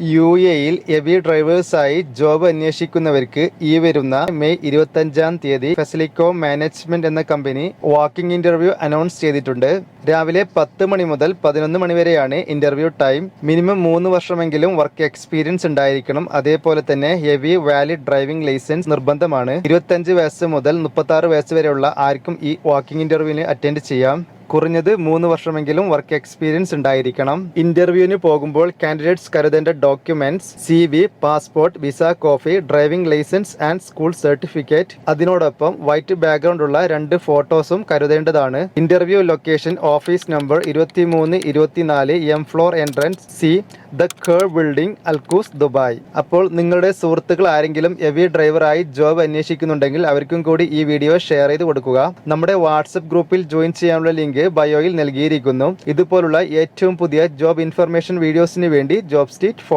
UAE-യിൽ heavy ഡ്രൈവേഴ്സായി job അന്വേഷിക്കുന്നവർക്ക് ഈ വരുന്ന May 25-ാം തീയതി ഫെസിലിക്കോ മാനേജ്മെന്റ് എന്ന കമ്പനി വാക്കിംഗ് ഇന്റർവ്യൂ അനൗൺസ് ചെയ്തിട്ടുണ്ട്. രാവിലെ 10 മണി മുതൽ 11 മണി വരെയാണ് ഇന്റർവ്യൂ ടൈം. മിനിമം 3 വർഷമെങ്കിലും വർക്ക് എക്സ്പീരിയൻസ് ഉണ്ടായിരിക്കണം. അതേപോലെ തന്നെ ഹെവി വാലിഡ് ഡ്രൈവിംഗ് ലൈസൻസ് നിർബന്ധമാണ്. 25 വയസ്സ് മുതൽ 36 വയസ്സ് വരെയുള്ള ആർക്കും ഈ വാക്കിംഗ് ഇന്റർവ്യൂവിന് അറ്റൻഡ് ചെയ്യാം. കുറഞ്ഞത് 3 വർഷമെങ്കിലും വർക്ക് എക്സ്പീരിയൻസ് ഉണ്ടായിരിക്കണം. ഇന്റർവ്യൂവിന് പോകുമ്പോൾ കാൻഡിഡേറ്റ്സ് കരുതേണ്ട documents CV, passport, visa copy, driving licence and school certificate. അതിനോടൊപ്പം വൈറ്റ് ബാക്ക്ഗ്രൗണ്ട് ഉള്ള 2 ഫോട്ടോസും കരുതേണ്ടതാണ്. Interview location office number 2324 M floor entrance C, the curve building, Al Quoz, Dubai. അപ്പോൾ നിങ്ങളുടെ സുഹൃത്തുക്കൾ ആരെങ്കിലും ഹെവി ഡ്രൈവറായി ജോബ് അന്വേഷിക്കുന്നുണ്ടെങ്കിൽ അവർക്കും കൂടി ഈ വീഡിയോ ഷെയർ ചെയ്ത് കൊടുക്കുക. നമ്മുടെ വാട്സപ്പ് ഗ്രൂപ്പിൽ ജോയിൻ ചെയ്യാനുള്ള ലിങ്ക് ബയോയിൽ നൽകിയിരിക്കുന്നു. ഇതുപോലുള്ള ഏറ്റവും പുതിയ ജോബ് ഇൻഫർമേഷൻ വീഡിയോസിന് വേണ്ടി ജോബ് സ്ട്രീറ്റ്